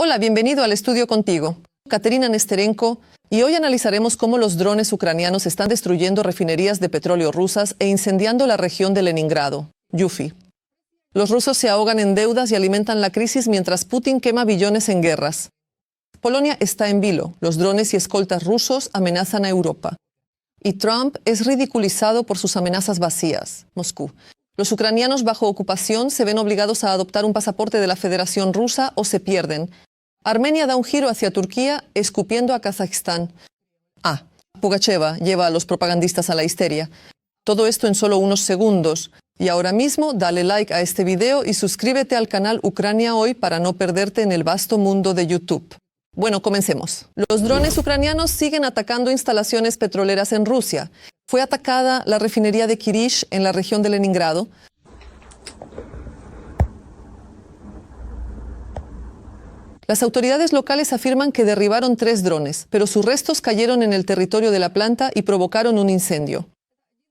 Hola, bienvenido al Estudio Contigo. Katerina Nesterenko, y hoy analizaremos cómo los drones ucranianos están destruyendo refinerías de petróleo rusas e incendiando la región de Leningrado, Yufi. Los rusos se ahogan en deudas y alimentan la crisis mientras Putin quema billones en guerras. Polonia está en vilo. Los drones y escoltas rusos amenazan a Europa. Y Trump es ridiculizado por sus amenazas vacías. Moscú. Los ucranianos bajo ocupación se ven obligados a adoptar un pasaporte de la Federación Rusa o se pierden. Armenia da un giro hacia Turquía, escupiendo a Kazajistán. Pugacheva lleva a los propagandistas a la histeria. Todo esto en solo unos segundos. Y ahora mismo dale like a este video y suscríbete al canal Ucrania Hoy para no perderte en el vasto mundo de YouTube. Bueno, comencemos. Los drones ucranianos siguen atacando instalaciones petroleras en Rusia. Fue atacada la refinería de Kirish en la región de Leningrado. Las autoridades locales afirman que derribaron 3 drones, pero sus restos cayeron en el territorio de la planta y provocaron un incendio.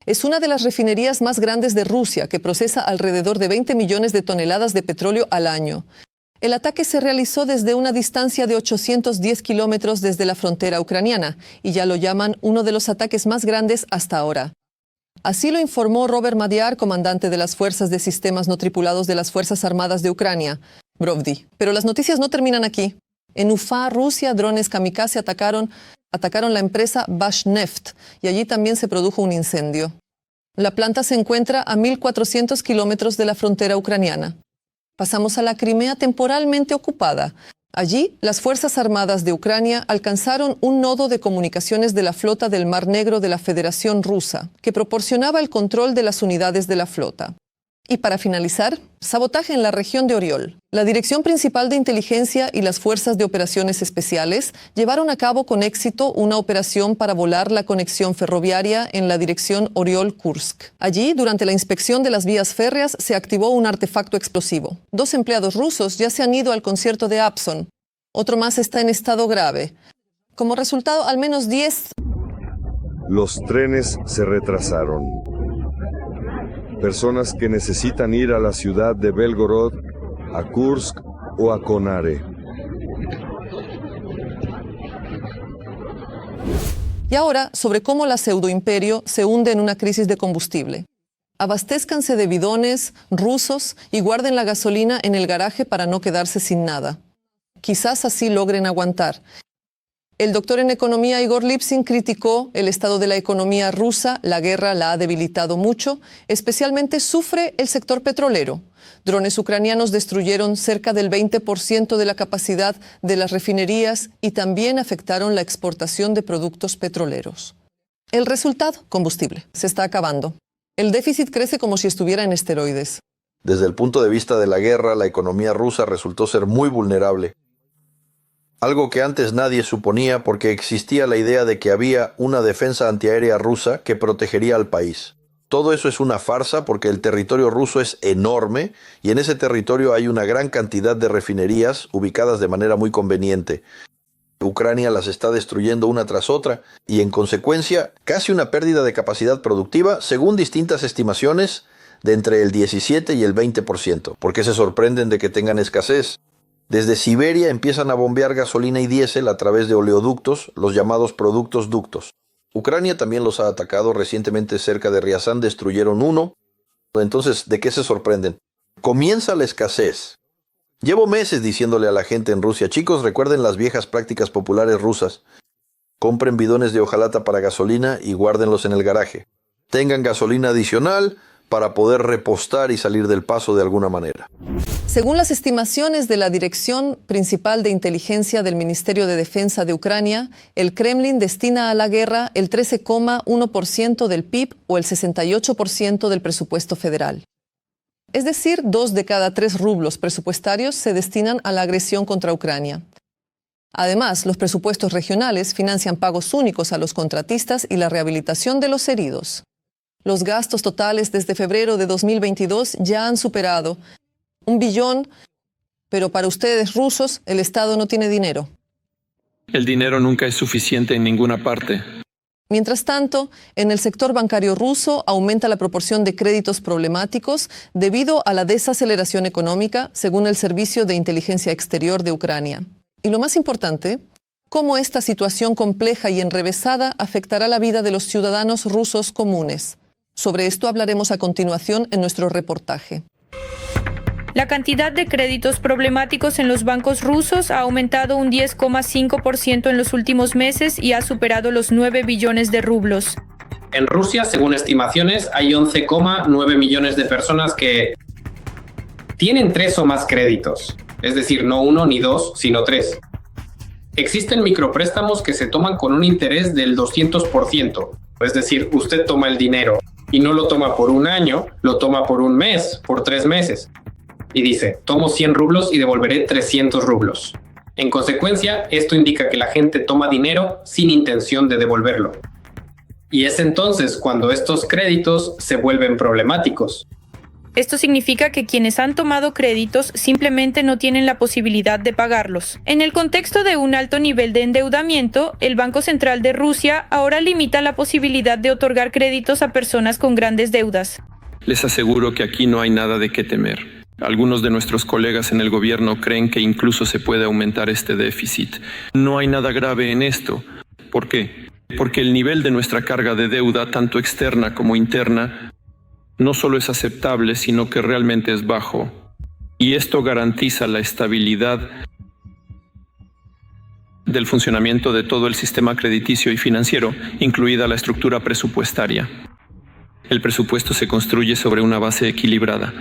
Es una de las refinerías más grandes de Rusia, que procesa alrededor de 20 millones de toneladas de petróleo al año. El ataque se realizó desde una distancia de 810 kilómetros desde la frontera ucraniana, y ya lo llaman uno de los ataques más grandes hasta ahora. Así lo informó Robert Madiar, comandante de las Fuerzas de Sistemas No Tripulados de las Fuerzas Armadas de Ucrania, Brovdi. Pero las noticias no terminan aquí. En Ufa, Rusia, drones kamikaze atacaron la empresa Bashneft, y allí también se produjo un incendio. La planta se encuentra a 1.400 kilómetros de la frontera ucraniana. Pasamos a la Crimea temporalmente ocupada. Allí, las Fuerzas Armadas de Ucrania alcanzaron un nodo de comunicaciones de la flota del Mar Negro de la Federación Rusa, que proporcionaba el control de las unidades de la flota. Y para finalizar, sabotaje en la región de Oriol. La Dirección Principal de Inteligencia y las Fuerzas de Operaciones Especiales llevaron a cabo con éxito una operación para volar la conexión ferroviaria en la dirección Oriol-Kursk. Allí, durante la inspección de las vías férreas, se activó un artefacto explosivo. 2 empleados rusos ya se han ido al concierto de Abson. Otro más está en estado grave. Como resultado, al menos 10... Los trenes se retrasaron. Personas que necesitan ir a la ciudad de Belgorod, a Kursk o a Konare. Y ahora, sobre cómo la pseudoimperio se hunde en una crisis de combustible. Abastézcanse de bidones rusos y guarden la gasolina en el garaje para no quedarse sin nada. Quizás así logren aguantar. El doctor en economía Igor Lipsin criticó el estado de la economía rusa. La guerra la ha debilitado mucho. Especialmente sufre el sector petrolero. Drones ucranianos destruyeron cerca del 20% de la capacidad de las refinerías y también afectaron la exportación de productos petroleros. El resultado, combustible, se está acabando. El déficit crece como si estuviera en esteroides. Desde el punto de vista de la guerra, la economía rusa resultó ser muy vulnerable. Algo que antes nadie suponía porque existía la idea de que había una defensa antiaérea rusa que protegería al país. Todo eso es una farsa porque el territorio ruso es enorme y en ese territorio hay una gran cantidad de refinerías ubicadas de manera muy conveniente. Ucrania las está destruyendo una tras otra y en consecuencia casi una pérdida de capacidad productiva según distintas estimaciones de entre el 17 y el 20%. ¿Por qué se sorprenden de que tengan escasez? Desde Siberia empiezan a bombear gasolina y diésel a través de oleoductos, los llamados productos ductos. Ucrania también los ha atacado. Recientemente cerca de Ryazán destruyeron uno. Entonces, ¿de qué se sorprenden? Comienza la escasez. Llevo meses diciéndole a la gente en Rusia, chicos, recuerden las viejas prácticas populares rusas. Compren bidones de hojalata para gasolina y guárdenlos en el garaje. Tengan gasolina adicional para poder repostar y salir del paso de alguna manera. Según las estimaciones de la Dirección Principal de Inteligencia del Ministerio de Defensa de Ucrania, el Kremlin destina a la guerra el 13,1% del PIB o el 68% del presupuesto federal. Es decir, 2 de cada 3 rublos presupuestarios se destinan a la agresión contra Ucrania. Además, los presupuestos regionales financian pagos únicos a los contratistas y la rehabilitación de los heridos. Los gastos totales desde febrero de 2022 ya han superado 1 billón, pero para ustedes rusos, el Estado no tiene dinero. El dinero nunca es suficiente en ninguna parte. Mientras tanto, en el sector bancario ruso aumenta la proporción de créditos problemáticos debido a la desaceleración económica, según el Servicio de Inteligencia Exterior de Ucrania. Y lo más importante, cómo esta situación compleja y enrevesada afectará la vida de los ciudadanos rusos comunes. Sobre esto hablaremos a continuación en nuestro reportaje. La cantidad de créditos problemáticos en los bancos rusos ha aumentado un 10,5% en los últimos meses y ha superado los 9 billones de rublos. En Rusia, según estimaciones, hay 11,9 millones de personas que tienen 3 o más créditos. Es decir, no 1 ni 2, sino 3. Existen micropréstamos que se toman con un interés del 200%. Es decir, usted toma el dinero y no lo toma por un año, lo toma por un mes, por 3 meses. Y dice, tomo 100 rublos y devolveré 300 rublos. En consecuencia, esto indica que la gente toma dinero sin intención de devolverlo. Y es entonces cuando estos créditos se vuelven problemáticos. Esto significa que quienes han tomado créditos simplemente no tienen la posibilidad de pagarlos. En el contexto de un alto nivel de endeudamiento, el Banco Central de Rusia ahora limita la posibilidad de otorgar créditos a personas con grandes deudas. Les aseguro que aquí no hay nada de qué temer. Algunos de nuestros colegas en el gobierno creen que incluso se puede aumentar este déficit. No hay nada grave en esto. ¿Por qué? Porque el nivel de nuestra carga de deuda, tanto externa como interna, no solo es aceptable, sino que realmente es bajo. Y esto garantiza la estabilidad del funcionamiento de todo el sistema crediticio y financiero, incluida la estructura presupuestaria. El presupuesto se construye sobre una base equilibrada.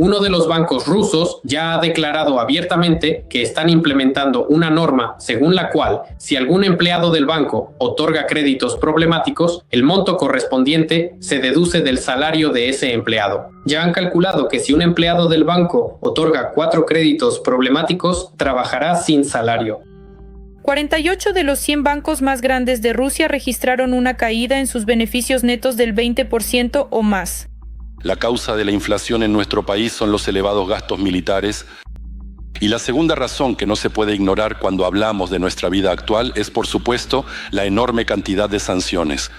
Uno de los bancos rusos ya ha declarado abiertamente que están implementando una norma según la cual, si algún empleado del banco otorga créditos problemáticos, el monto correspondiente se deduce del salario de ese empleado. Ya han calculado que si un empleado del banco otorga 4 créditos problemáticos, trabajará sin salario. 48 de los 100 bancos más grandes de Rusia registraron una caída en sus beneficios netos del 20% o más. La causa de la inflación en nuestro país son los elevados gastos militares. Y la segunda razón que no se puede ignorar cuando hablamos de nuestra vida actual es, por supuesto, la enorme cantidad de sanciones.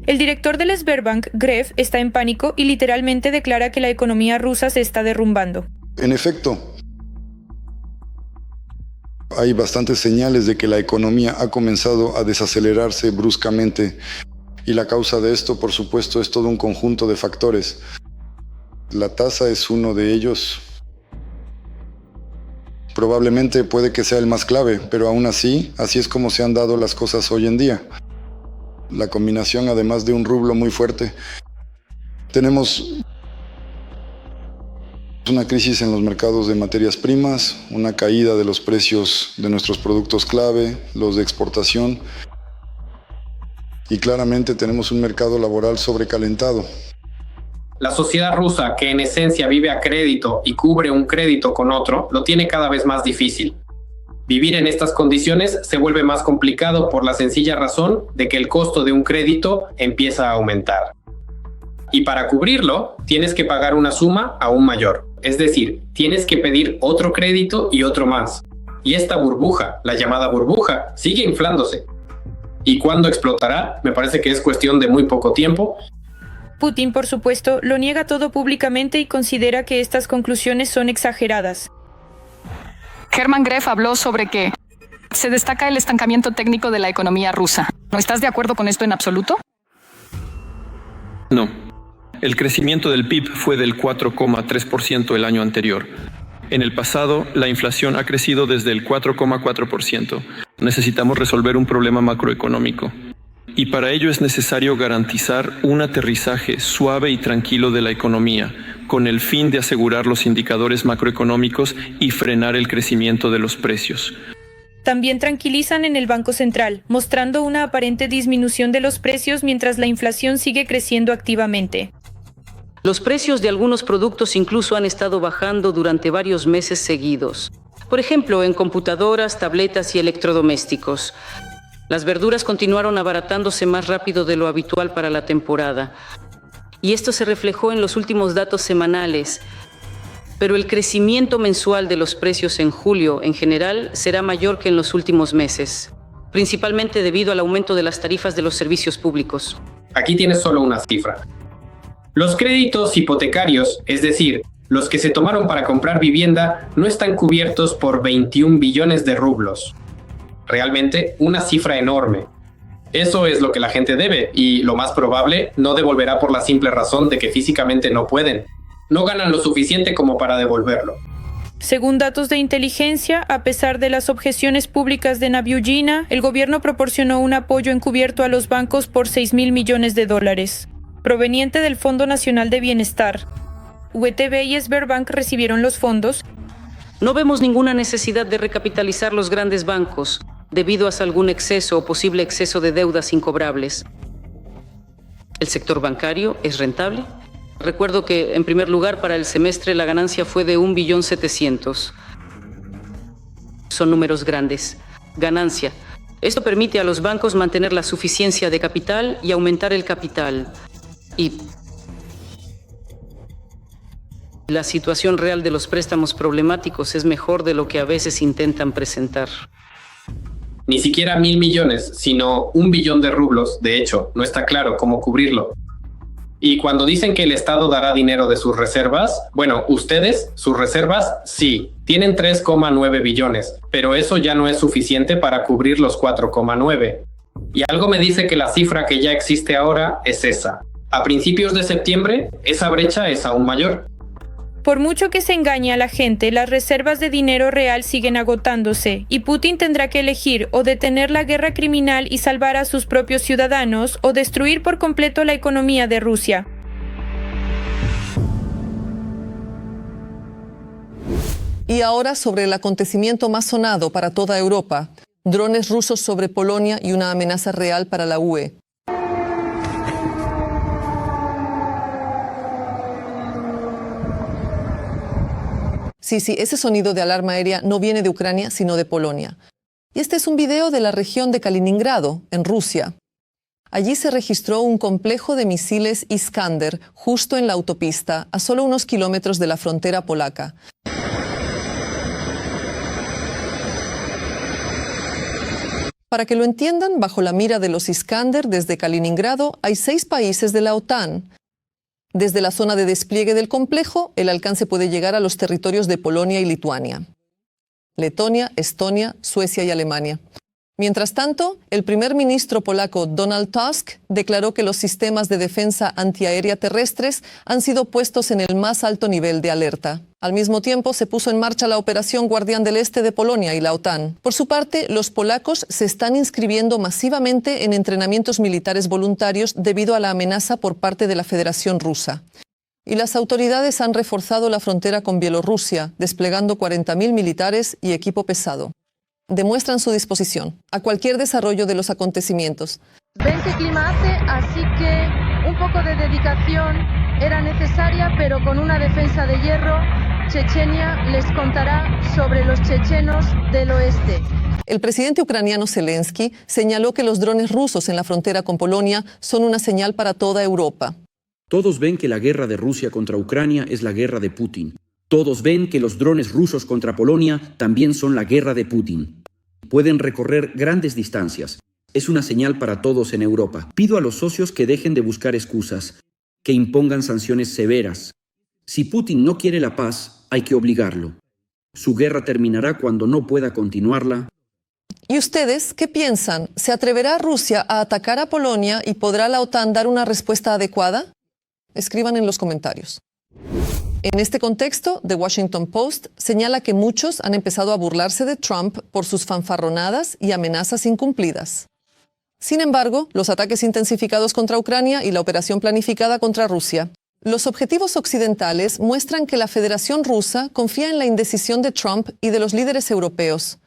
El director del Sberbank, Grev, está en pánico y literalmente declara que la economía rusa se está derrumbando. En efecto, hay bastantes señales de que la economía ha comenzado a desacelerarse bruscamente. Y la causa de esto, por supuesto, es todo un conjunto de factores. La tasa es uno de ellos. Probablemente puede que sea el más clave, pero aún así es como se han dado las cosas hoy en día. La combinación, además de un rublo muy fuerte. Tenemos una crisis en los mercados de materias primas, una caída de los precios de nuestros productos clave, los de exportación. Y claramente tenemos un mercado laboral sobrecalentado. La sociedad rusa, que en esencia vive a crédito y cubre un crédito con otro, lo tiene cada vez más difícil. Vivir en estas condiciones se vuelve más complicado por la sencilla razón de que el costo de un crédito empieza a aumentar. Y para cubrirlo, tienes que pagar una suma aún mayor. Es decir, tienes que pedir otro crédito y otro más. Y esta burbuja, la llamada burbuja, sigue inflándose. ¿Y cuándo explotará? Me parece que es cuestión de muy poco tiempo. Putin, por supuesto, lo niega todo públicamente y considera que estas conclusiones son exageradas. Hermann Grev habló sobre que se destaca el estancamiento técnico de la economía rusa. ¿No estás de acuerdo con esto en absoluto? No. El crecimiento del PIB fue del 4,3% el año anterior. En el pasado, la inflación ha crecido desde el 4,4%. Necesitamos resolver un problema macroeconómico. Y para ello es necesario garantizar un aterrizaje suave y tranquilo de la economía, con el fin de asegurar los indicadores macroeconómicos y frenar el crecimiento de los precios. También tranquilizan en el Banco Central, mostrando una aparente disminución de los precios mientras la inflación sigue creciendo activamente. Los precios de algunos productos incluso han estado bajando durante varios meses seguidos. Por ejemplo, en computadoras, tabletas y electrodomésticos. Las verduras continuaron abaratándose más rápido de lo habitual para la temporada. Y esto se reflejó en los últimos datos semanales. Pero el crecimiento mensual de los precios en julio, en general, será mayor que en los últimos meses, principalmente debido al aumento de las tarifas de los servicios públicos. Aquí tienes solo una cifra. Los créditos hipotecarios, es decir, los que se tomaron para comprar vivienda, no están cubiertos por 21 billones de rublos. realmente una cifra enorme. Eso es lo que la gente debe y, lo más probable, no devolverá por la simple razón de que físicamente no pueden. No ganan lo suficiente como para devolverlo. Según datos de inteligencia, a pesar de las objeciones públicas de Nabiullina, el gobierno proporcionó un apoyo encubierto a los bancos por $6.000 millones, proveniente del Fondo Nacional de Bienestar. VTB y Sberbank recibieron los fondos. No vemos ninguna necesidad de recapitalizar los grandes bancos debido a algún exceso o posible exceso de deudas incobrables. ¿El sector bancario es rentable? Recuerdo que, en primer lugar, para el semestre la ganancia fue de 1.700.000.000. Son números grandes. Ganancia. Esto permite a los bancos mantener la suficiencia de capital y aumentar el capital. Y la situación real de los préstamos problemáticos es mejor de lo que a veces intentan presentar. Ni siquiera 1.000 millones, sino 1 billón de rublos. De hecho, no está claro cómo cubrirlo. Y cuando dicen que el Estado dará dinero de sus reservas, bueno, ustedes, sus reservas, sí, tienen 3,9 billones, pero eso ya no es suficiente para cubrir los 4,9. Y algo me dice que la cifra que ya existe ahora es esa. A principios de septiembre, esa brecha es aún mayor. Por mucho que se engañe a la gente, las reservas de dinero real siguen agotándose y Putin tendrá que elegir o detener la guerra criminal y salvar a sus propios ciudadanos o destruir por completo la economía de Rusia. Y ahora sobre el acontecimiento más sonado para toda Europa, drones rusos sobre Polonia y una amenaza real para la UE. Sí, ese sonido de alarma aérea no viene de Ucrania, sino de Polonia. Y este es un video de la región de Kaliningrado, en Rusia. Allí se registró un complejo de misiles Iskander justo en la autopista, a solo unos kilómetros de la frontera polaca. Para que lo entiendan, bajo la mira de los Iskander desde Kaliningrado hay 6 países de la OTAN. Desde la zona de despliegue del complejo, el alcance puede llegar a los territorios de Polonia y Lituania, Letonia, Estonia, Suecia y Alemania. Mientras tanto, el primer ministro polaco Donald Tusk declaró que los sistemas de defensa antiaérea terrestres han sido puestos en el más alto nivel de alerta. Al mismo tiempo, se puso en marcha la Operación Guardián del Este de Polonia y la OTAN. Por su parte, los polacos se están inscribiendo masivamente en entrenamientos militares voluntarios debido a la amenaza por parte de la Federación Rusa. Y las autoridades han reforzado la frontera con Bielorrusia, desplegando 40.000 militares y equipo pesado. Demuestran su disposición a cualquier desarrollo de los acontecimientos. Ven qué clima hace, así que un poco de dedicación era necesaria, pero con una defensa de hierro, Chechenia les contará sobre los chechenos del oeste. El presidente ucraniano Zelensky señaló que los drones rusos en la frontera con Polonia son una señal para toda Europa. Todos ven que la guerra de Rusia contra Ucrania es la guerra de Putin. Todos ven que los drones rusos contra Polonia también son la guerra de Putin. Pueden recorrer grandes distancias. Es una señal para todos en Europa. Pido a los socios que dejen de buscar excusas, que impongan sanciones severas. Si Putin no quiere la paz, hay que obligarlo. Su guerra terminará cuando no pueda continuarla. ¿Y ustedes qué piensan? ¿Se atreverá Rusia a atacar a Polonia y podrá la OTAN dar una respuesta adecuada? Escriban en los comentarios. En este contexto, The Washington Post señala que muchos han empezado a burlarse de Trump por sus fanfarronadas y amenazas incumplidas. Sin embargo, los ataques intensificados contra Ucrania y la operación planificada contra Rusia. Los objetivos occidentales muestran que la Federación Rusa confía en la indecisión de Trump y de los líderes europeos.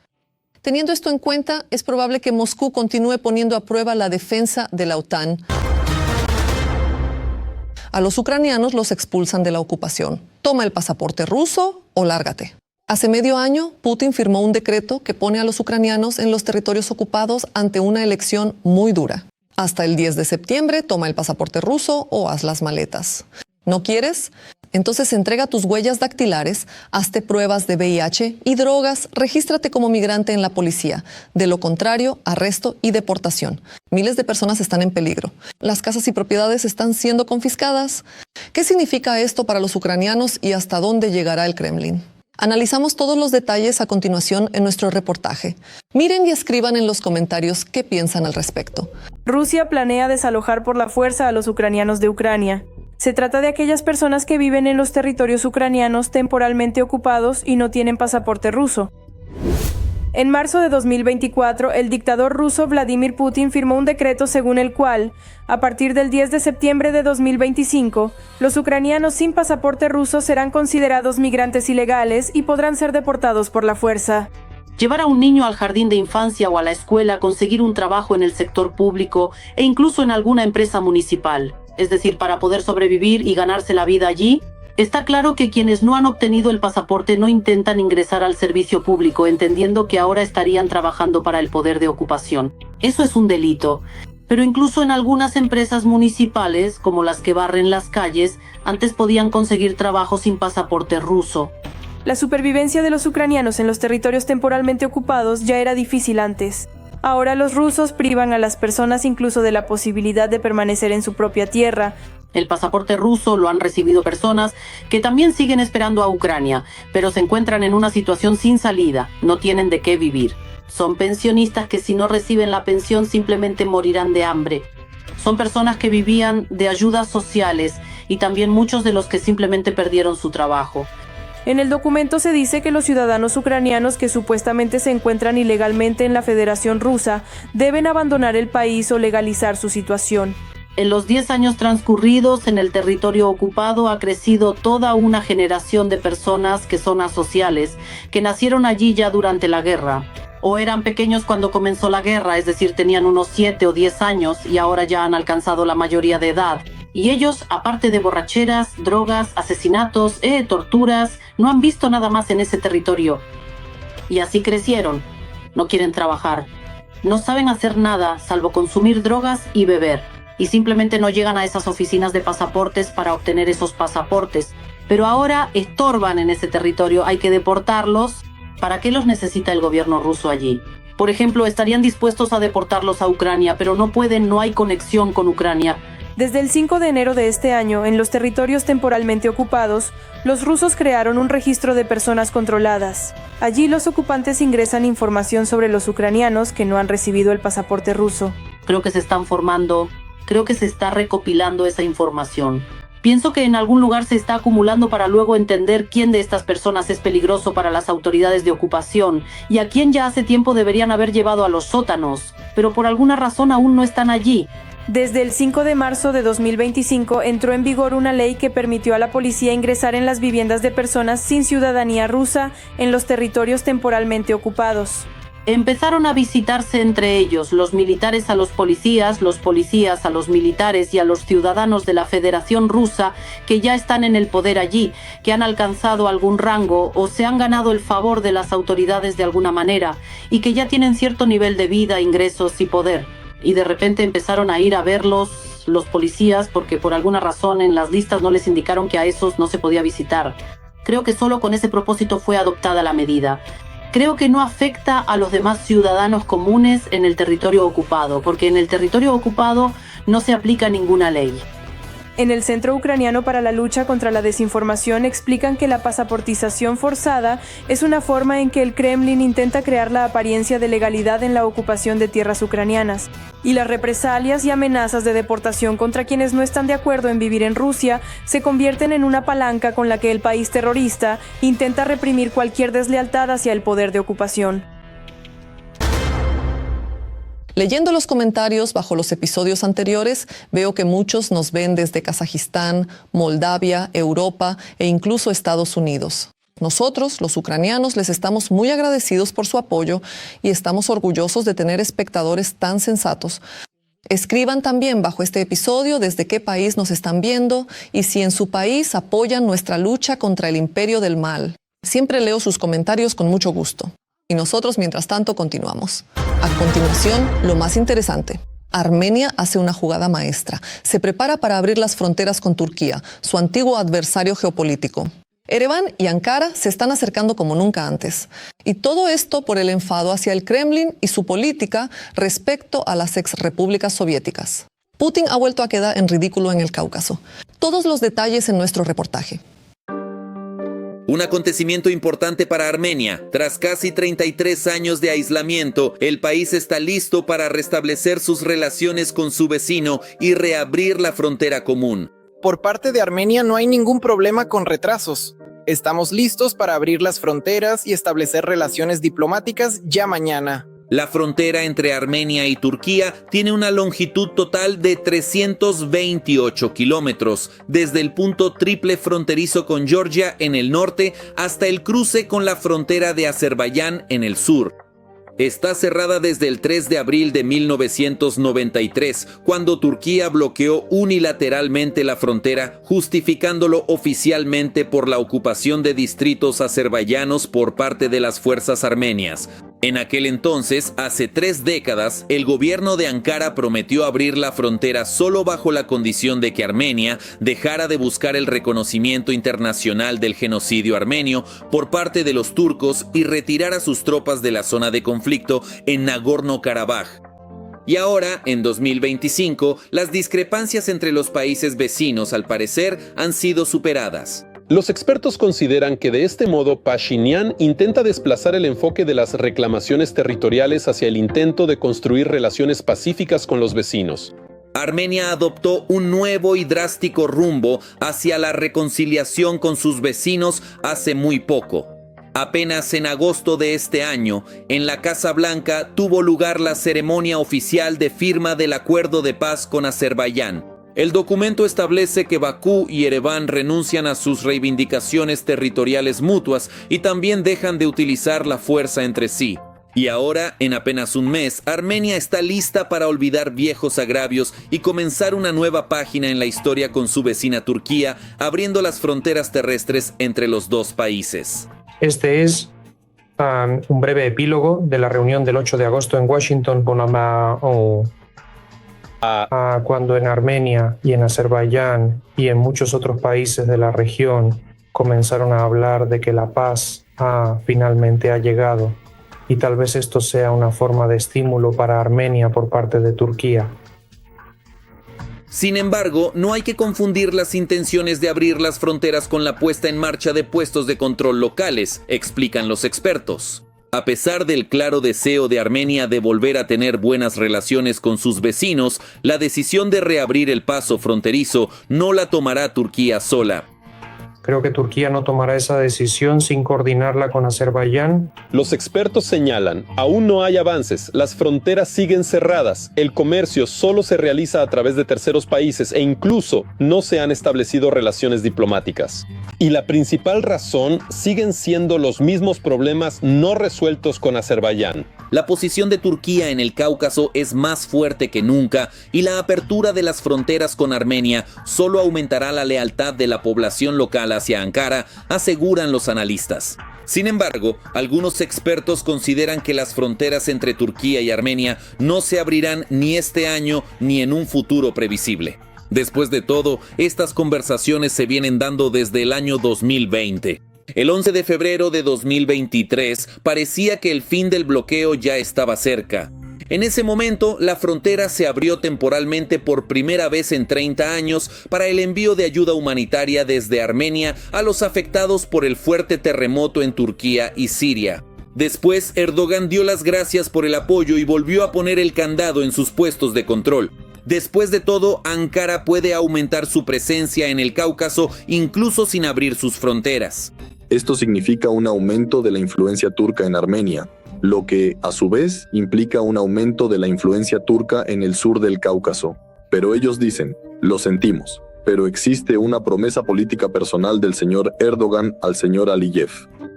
Teniendo esto en cuenta, es probable que Moscú continúe poniendo a prueba la defensa de la OTAN. A los ucranianos los expulsan de la ocupación. Toma el pasaporte ruso o lárgate. Hace medio año, Putin firmó un decreto que pone a los ucranianos en los territorios ocupados ante una elección muy dura. Hasta el 10 de septiembre, toma el pasaporte ruso o haz las maletas. ¿No quieres? Entonces entrega tus huellas dactilares, hazte pruebas de VIH y drogas, regístrate como migrante en la policía. De lo contrario, arresto y deportación. Miles de personas están en peligro. Las casas y propiedades están siendo confiscadas. ¿Qué significa esto para los ucranianos y hasta dónde llegará el Kremlin? Analizamos todos los detalles a continuación en nuestro reportaje. Miren y escriban en los comentarios qué piensan al respecto. Rusia planea desalojar por la fuerza a los ucranianos de Ucrania. Se trata de aquellas personas que viven en los territorios ucranianos temporalmente ocupados y no tienen pasaporte ruso. En marzo de 2024, el dictador ruso Vladimir Putin firmó un decreto según el cual, a partir del 10 de septiembre de 2025, los ucranianos sin pasaporte ruso serán considerados migrantes ilegales y podrán ser deportados por la fuerza. Llevar a un niño al jardín de infancia o a la escuela, conseguir un trabajo en el sector público e incluso en alguna empresa municipal, es decir, para poder sobrevivir y ganarse la vida allí. Está claro que quienes no han obtenido el pasaporte no intentan ingresar al servicio público, entendiendo que ahora estarían trabajando para el poder de ocupación. Eso es un delito. Pero incluso en algunas empresas municipales, como las que barren las calles, antes podían conseguir trabajo sin pasaporte ruso. La supervivencia de los ucranianos en los territorios temporalmente ocupados ya era difícil antes. Ahora los rusos privan a las personas incluso de la posibilidad de permanecer en su propia tierra. El pasaporte ruso lo han recibido personas que también siguen esperando a Ucrania, pero se encuentran en una situación sin salida, no tienen de qué vivir. Son pensionistas que si no reciben la pensión simplemente morirán de hambre. Son personas que vivían de ayudas sociales y también muchos de los que simplemente perdieron su trabajo. En el documento se dice que los ciudadanos ucranianos que supuestamente se encuentran ilegalmente en la Federación Rusa deben abandonar el país o legalizar su situación. En los 10 años transcurridos en el territorio ocupado ha crecido toda una generación de personas que son asociales, que nacieron allí ya durante la guerra. O eran pequeños cuando comenzó la guerra, es decir, tenían unos 7 o 10 años y ahora ya han alcanzado la mayoría de edad. Y ellos, aparte de borracheras, drogas, asesinatos, torturas, no han visto nada más en ese territorio. Y así crecieron. No quieren trabajar. No saben hacer nada salvo consumir drogas y beber. Y simplemente no llegan a esas oficinas de pasaportes para obtener esos pasaportes. Pero ahora estorban en ese territorio, hay que deportarlos. ¿Para qué los necesita el gobierno ruso allí? Por ejemplo, estarían dispuestos a deportarlos a Ucrania, pero no pueden, no hay conexión con Ucrania. Desde el 5 de enero de este año, en los territorios temporalmente ocupados, los rusos crearon un registro de personas controladas. Allí los ocupantes ingresan información sobre los ucranianos que no han recibido el pasaporte ruso. Creo que se están formando, creo que se está recopilando esa información. Pienso que en algún lugar se está acumulando para luego entender quién de estas personas es peligroso para las autoridades de ocupación y a quién ya hace tiempo deberían haber llevado a los sótanos, pero por alguna razón aún no están allí. Desde el 5 de marzo de 2025 entró en vigor una ley que permitió a la policía ingresar en las viviendas de personas sin ciudadanía rusa en los territorios temporalmente ocupados. Empezaron a visitarse entre ellos, los militares a los policías a los militares y a los ciudadanos de la Federación Rusa que ya están en el poder allí, que han alcanzado algún rango o se han ganado el favor de las autoridades de alguna manera y que ya tienen cierto nivel de vida, ingresos y poder. Y de repente empezaron a ir a verlos los policías porque por alguna razón en las listas no les indicaron que a esos no se podía visitar. Creo que solo con ese propósito fue adoptada la medida. Creo que no afecta a los demás ciudadanos comunes en el territorio ocupado, porque en el territorio ocupado no se aplica ninguna ley. En el Centro Ucraniano para la Lucha contra la Desinformación explican que la pasaportización forzada es una forma en que el Kremlin intenta crear la apariencia de legalidad en la ocupación de tierras ucranianas. Y las represalias y amenazas de deportación contra quienes no están de acuerdo en vivir en Rusia se convierten en una palanca con la que el país terrorista intenta reprimir cualquier deslealtad hacia el poder de ocupación. Leyendo los comentarios bajo los episodios anteriores, veo que muchos nos ven desde Kazajistán, Moldavia, Europa e incluso Estados Unidos. Nosotros, los ucranianos, les estamos muy agradecidos por su apoyo y estamos orgullosos de tener espectadores tan sensatos. Escriban también bajo este episodio desde qué país nos están viendo y si en su país apoyan nuestra lucha contra el imperio del mal. Siempre leo sus comentarios con mucho gusto. Y nosotros, mientras tanto, continuamos. A continuación, lo más interesante. Armenia hace una jugada maestra. Se prepara para abrir las fronteras con Turquía, su antiguo adversario geopolítico. Ereván y Ankara se están acercando como nunca antes. Y todo esto por el enfado hacia el Kremlin y su política respecto a las exrepúblicas soviéticas. Putin ha vuelto a quedar en ridículo en el Cáucaso. Todos los detalles en nuestro reportaje. Un acontecimiento importante para Armenia. Tras casi 33 años de aislamiento, el país está listo para restablecer sus relaciones con su vecino y reabrir la frontera común. Por parte de Armenia no hay ningún problema con retrasos. Estamos listos para abrir las fronteras y establecer relaciones diplomáticas ya mañana. La frontera entre Armenia y Turquía tiene una longitud total de 328 kilómetros, desde el punto triple fronterizo con Georgia en el norte hasta el cruce con la frontera de Azerbaiyán en el sur. Está cerrada desde el 3 de abril de 1993, cuando Turquía bloqueó unilateralmente la frontera, justificándolo oficialmente por la ocupación de distritos azerbaiyanos por parte de las fuerzas armenias. En aquel entonces, hace 3 décadas, el gobierno de Ankara prometió abrir la frontera solo bajo la condición de que Armenia dejara de buscar el reconocimiento internacional del genocidio armenio por parte de los turcos y retirara sus tropas de la zona de conflicto en Nagorno-Karabaj. Y ahora, en 2025, las discrepancias entre los países vecinos, al parecer, han sido superadas. Los expertos consideran que de este modo Pashinyan intenta desplazar el enfoque de las reclamaciones territoriales hacia el intento de construir relaciones pacíficas con los vecinos. Armenia adoptó un nuevo y drástico rumbo hacia la reconciliación con sus vecinos hace muy poco. Apenas en agosto de este año, en la Casa Blanca tuvo lugar la ceremonia oficial de firma del acuerdo de paz con Azerbaiyán. El documento establece que Bakú y Ereván renuncian a sus reivindicaciones territoriales mutuas y también dejan de utilizar la fuerza entre sí. Y ahora, en apenas un mes, Armenia está lista para olvidar viejos agravios y comenzar una nueva página en la historia con su vecina Turquía, abriendo las fronteras terrestres entre los dos países. Este es un breve epílogo de la reunión del 8 de agosto en Washington cuando en Armenia y en Azerbaiyán y en muchos otros países de la región comenzaron a hablar de que la paz finalmente ha llegado, y tal vez esto sea una forma de estímulo para Armenia por parte de Turquía. Sin embargo, no hay que confundir las intenciones de abrir las fronteras con la puesta en marcha de puestos de control locales, explican los expertos. A pesar del claro deseo de Armenia de volver a tener buenas relaciones con sus vecinos, la decisión de reabrir el paso fronterizo no la tomará Turquía sola. Creo que Turquía no tomará esa decisión sin coordinarla con Azerbaiyán. Los expertos señalan, aún no hay avances, las fronteras siguen cerradas, el comercio solo se realiza a través de terceros países e incluso no se han establecido relaciones diplomáticas. Y la principal razón siguen siendo los mismos problemas no resueltos con Azerbaiyán. La posición de Turquía en el Cáucaso es más fuerte que nunca y la apertura de las fronteras con Armenia solo aumentará la lealtad de la población local hacia Ankara, aseguran los analistas. Sin embargo, algunos expertos consideran que las fronteras entre Turquía y Armenia no se abrirán ni este año ni en un futuro previsible. Después de todo, estas conversaciones se vienen dando desde el año 2020. El 11 de febrero de 2023 parecía que el fin del bloqueo ya estaba cerca. En ese momento, la frontera se abrió temporalmente por primera vez en 30 años para el envío de ayuda humanitaria desde Armenia a los afectados por el fuerte terremoto en Turquía y Siria. Después, Erdogan dio las gracias por el apoyo y volvió a poner el candado en sus puestos de control. Después de todo, Ankara puede aumentar su presencia en el Cáucaso incluso sin abrir sus fronteras. Esto significa un aumento de la influencia turca en Armenia, lo que, a su vez, implica un aumento de la influencia turca en el sur del Cáucaso. Pero ellos dicen, lo sentimos, pero existe una promesa política personal del señor Erdogan al señor Aliyev.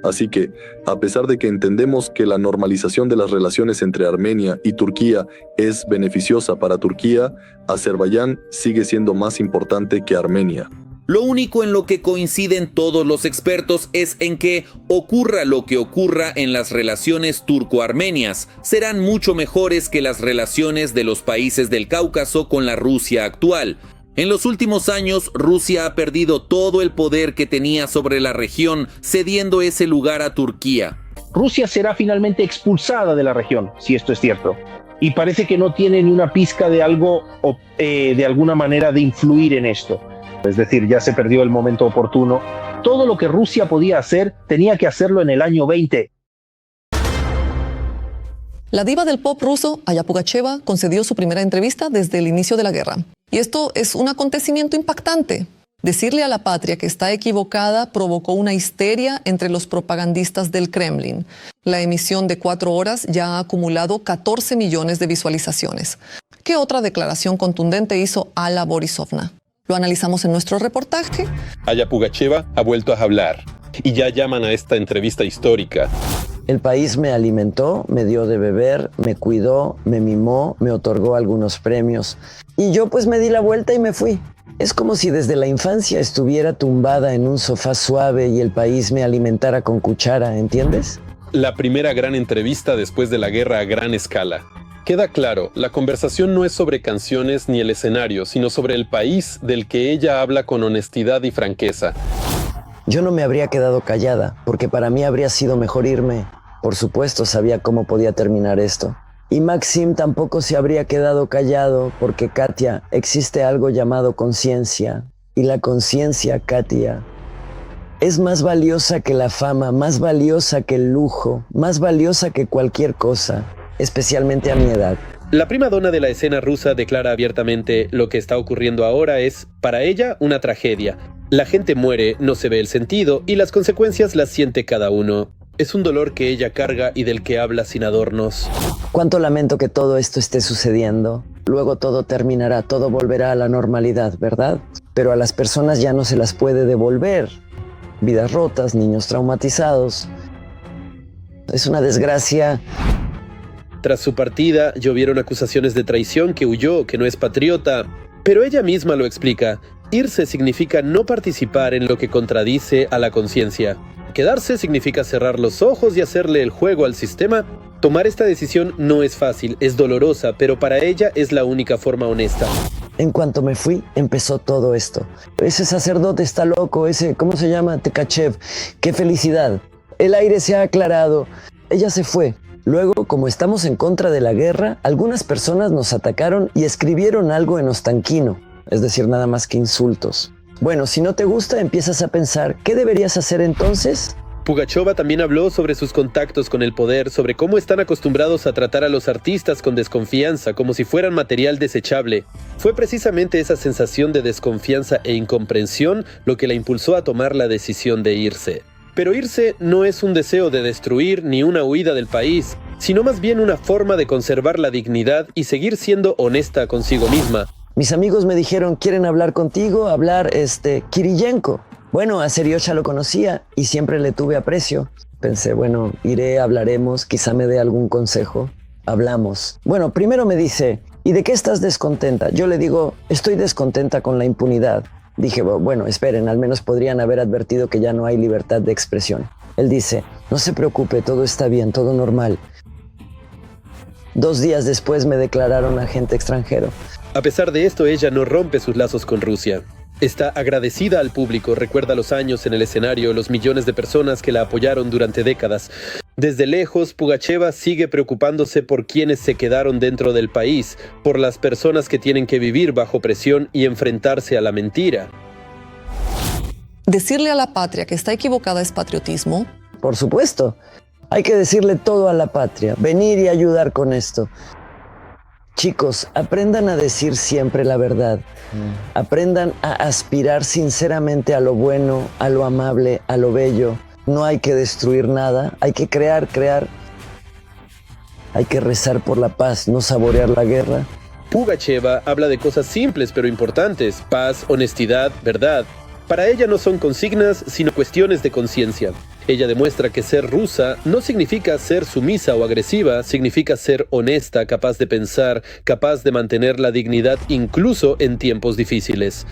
Así que, a pesar de que entendemos que la normalización de las relaciones entre Armenia y Turquía es beneficiosa para Turquía, Azerbaiyán sigue siendo más importante que Armenia. Lo único en lo que coinciden todos los expertos es en que, ocurra lo que ocurra en las relaciones turco-armenias, serán mucho mejores que las relaciones de los países del Cáucaso con la Rusia actual. En los últimos años, Rusia ha perdido todo el poder que tenía sobre la región, cediendo ese lugar a Turquía. Rusia será finalmente expulsada de la región, si esto es cierto. Y parece que no tiene ni una pizca de algo, de alguna manera, de influir en esto. Es decir, ya se perdió el momento oportuno todo lo que Rusia podía hacer tenía que hacerlo en el año 20. La diva del pop ruso, Aya Pugacheva, concedió su primera entrevista desde el inicio de la guerra. Y esto es un acontecimiento impactante. Decirle a la patria que está equivocada provocó una histeria entre los propagandistas del Kremlin. La emisión de 4 horas ya ha acumulado 14 millones de visualizaciones. ¿Qué otra declaración contundente hizo Alla Borisovna? Lo analizamos en nuestro reportaje. Aya Pugacheva ha vuelto a hablar y ya llaman a esta entrevista histórica. El país me alimentó, me dio de beber, me cuidó, me mimó, me otorgó algunos premios. Y yo pues me di la vuelta y me fui. Es como si desde la infancia estuviera tumbada en un sofá suave y el país me alimentara con cuchara, ¿entiendes? La primera gran entrevista después de la guerra a gran escala. Queda claro, la conversación no es sobre canciones ni el escenario, sino sobre el país del que ella habla con honestidad y franqueza. Yo no me habría quedado callada, porque para mí habría sido mejor irme. Por supuesto, sabía cómo podía terminar esto. Y Maxim tampoco se habría quedado callado, porque Katia, existe algo llamado conciencia. Y la conciencia, Katia, es más valiosa que la fama, más valiosa que el lujo, más valiosa que cualquier cosa, especialmente a mi edad. La prima donna de la escena rusa declara abiertamente: lo que está ocurriendo ahora es, para ella, una tragedia. La gente muere, no se ve el sentido y las consecuencias las siente cada uno. Es un dolor que ella carga y del que habla sin adornos. Cuánto lamento que todo esto esté sucediendo. Luego todo terminará, todo volverá a la normalidad, ¿verdad? Pero a las personas ya no se las puede devolver. Vidas rotas, niños traumatizados. Es una desgracia. Tras su partida, llovieron acusaciones de traición, que huyó, que no es patriota. Pero ella misma lo explica. Irse significa no participar en lo que contradice a la conciencia. Quedarse significa cerrar los ojos y hacerle el juego al sistema. Tomar esta decisión no es fácil, es dolorosa, pero para ella es la única forma honesta. En cuanto me fui, empezó todo esto. Ese sacerdote está loco, ¿cómo se llama? Tkachev. ¡Qué felicidad! El aire se ha aclarado. Ella se fue. Luego, como estamos en contra de la guerra, algunas personas nos atacaron y escribieron algo en ostanquino. Es decir, nada más que insultos. Bueno, si no te gusta, empiezas a pensar, ¿qué deberías hacer entonces? Pugacheva también habló sobre sus contactos con el poder, sobre cómo están acostumbrados a tratar a los artistas con desconfianza, como si fueran material desechable. Fue precisamente esa sensación de desconfianza e incomprensión lo que la impulsó a tomar la decisión de irse. Pero irse no es un deseo de destruir ni una huida del país, sino más bien una forma de conservar la dignidad y seguir siendo honesta consigo misma. Mis amigos me dijeron, ¿quieren hablar contigo? Hablar, Kirillenko. Bueno, a Seriosha lo conocía y siempre le tuve aprecio. Pensé, bueno, iré, hablaremos, quizá me dé algún consejo. Hablamos. Bueno, primero me dice, ¿y de qué estás descontenta? Yo le digo, estoy descontenta con la impunidad. Dije, bueno, esperen, al menos podrían haber advertido que ya no hay libertad de expresión. Él dice, no se preocupe, todo está bien, todo normal. 2 días después me declararon agente extranjero. A pesar de esto, ella no rompe sus lazos con Rusia. Está agradecida al público, recuerda los años en el escenario, los millones de personas que la apoyaron durante décadas. Desde lejos, Pugacheva sigue preocupándose por quienes se quedaron dentro del país, por las personas que tienen que vivir bajo presión y enfrentarse a la mentira. ¿Decirle a la patria que está equivocada es patriotismo? Por supuesto. Hay que decirle todo a la patria, venir y ayudar con esto. Chicos, aprendan a decir siempre la verdad. Aprendan a aspirar sinceramente a lo bueno, a lo amable, a lo bello. No hay que destruir nada, hay que crear. Hay que rezar por la paz, no saborear la guerra. Pugacheva habla de cosas simples pero importantes: paz, honestidad, verdad. Para ella no son consignas, sino cuestiones de conciencia. Ella demuestra que ser rusa no significa ser sumisa o agresiva, significa ser honesta, capaz de pensar, capaz de mantener la dignidad incluso en tiempos difíciles.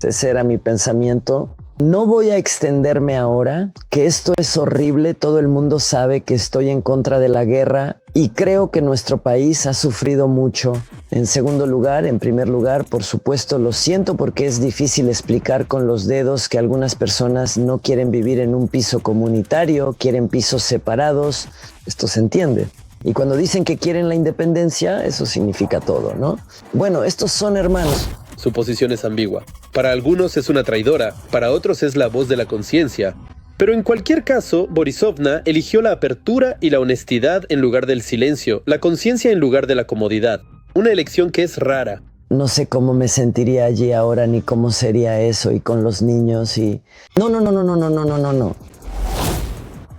Ese era mi pensamiento. No voy a extenderme ahora, que esto es horrible, todo el mundo sabe que estoy en contra de la guerra y creo que nuestro país ha sufrido mucho. En segundo lugar, en primer lugar, por supuesto, lo siento porque es difícil explicar con los dedos que algunas personas no quieren vivir en un piso comunitario, quieren pisos separados. Esto se entiende. Y cuando dicen que quieren la independencia, eso significa todo, ¿no? Bueno, estos son hermanos. Su posición es ambigua. Para algunos es una traidora, para otros es la voz de la conciencia. Pero en cualquier caso, Borisovna eligió la apertura y la honestidad en lugar del silencio, la conciencia en lugar de la comodidad. Una elección que es rara. No sé cómo me sentiría allí ahora, ni cómo sería eso, y con los niños y... No.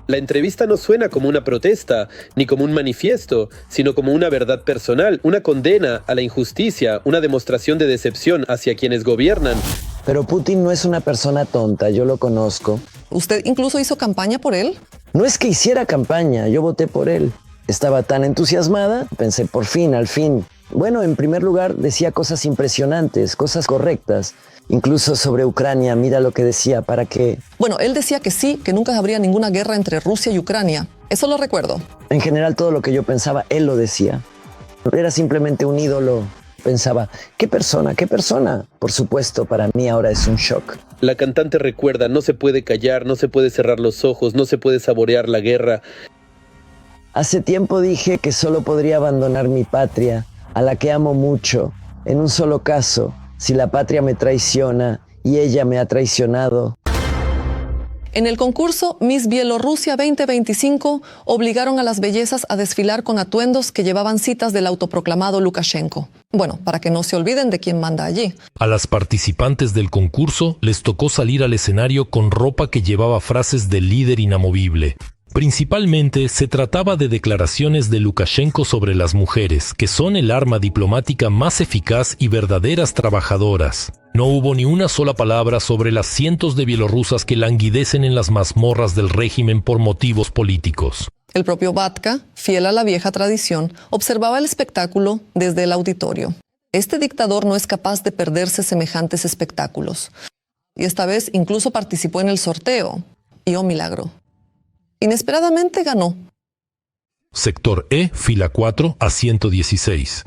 La entrevista no suena como una protesta, ni como un manifiesto, sino como una verdad personal, una condena a la injusticia, una demostración de decepción hacia quienes gobiernan. Pero Putin no es una persona tonta, yo lo conozco. ¿Usted incluso hizo campaña por él? No es que hiciera campaña, yo voté por él. Estaba tan entusiasmada, pensé por fin, al fin. Bueno, en primer lugar decía cosas impresionantes, cosas correctas. Incluso sobre Ucrania, mira lo que decía, ¿para qué? Bueno, él decía que sí, que nunca habría ninguna guerra entre Rusia y Ucrania. Eso lo recuerdo. En general todo lo que yo pensaba, él lo decía. Era simplemente un ídolo. Pensaba, ¿qué persona? Por supuesto, para mí ahora es un shock. La cantante recuerda, no se puede callar, no se puede cerrar los ojos, no se puede saborear la guerra. Hace tiempo dije que solo podría abandonar mi patria, a la que amo mucho, en un solo caso, si la patria me traiciona y ella me ha traicionado. En el concurso Miss Bielorrusia 2025 obligaron a las bellezas a desfilar con atuendos que llevaban citas del autoproclamado Lukashenko. Bueno, para que no se olviden de quién manda allí. A las participantes del concurso les tocó salir al escenario con ropa que llevaba frases del líder inamovible. Principalmente se trataba de declaraciones de Lukashenko sobre las mujeres, que son el arma diplomática más eficaz y verdaderas trabajadoras. No hubo ni una sola palabra sobre las cientos de bielorrusas que languidecen en las mazmorras del régimen por motivos políticos. El propio Batka, fiel a la vieja tradición, observaba el espectáculo desde el auditorio. Este dictador no es capaz de perderse semejantes espectáculos. Y esta vez incluso participó en el sorteo. Y oh milagro. Inesperadamente ganó. Sector E, fila 4, asiento 16.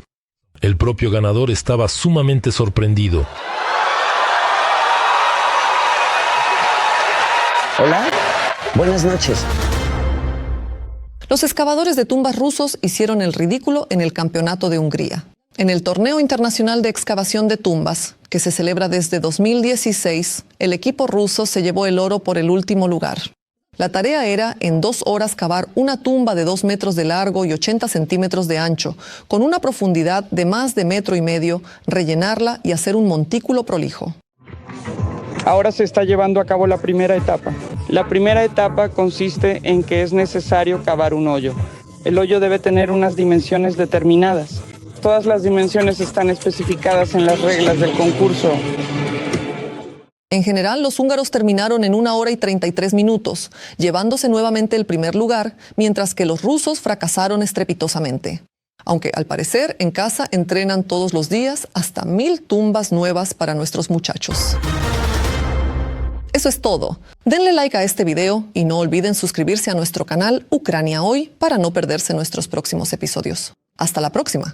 El propio ganador estaba sumamente sorprendido. Hola, buenas noches. Los excavadores de tumbas rusos hicieron el ridículo en el Campeonato de Hungría. En el Torneo Internacional de Excavación de Tumbas, que se celebra desde 2016, el equipo ruso se llevó el oro por el último lugar. La tarea era, en 2 horas, cavar una tumba de 2 metros de largo y 80 centímetros de ancho, con una profundidad de más de 1,5 metros, rellenarla y hacer un montículo prolijo. Ahora se está llevando a cabo la primera etapa. La primera etapa consiste en que es necesario cavar un hoyo. El hoyo debe tener unas dimensiones determinadas. Todas las dimensiones están especificadas en las reglas del concurso. En general, los húngaros terminaron en 1 hora y 33 minutos, llevándose nuevamente el primer lugar, mientras que los rusos fracasaron estrepitosamente. Aunque, al parecer, en casa entrenan todos los días hasta 1000 tumbas nuevas para nuestros muchachos. Eso es todo. Denle like a este video y no olviden suscribirse a nuestro canal Ucrania Hoy para no perderse nuestros próximos episodios. Hasta la próxima.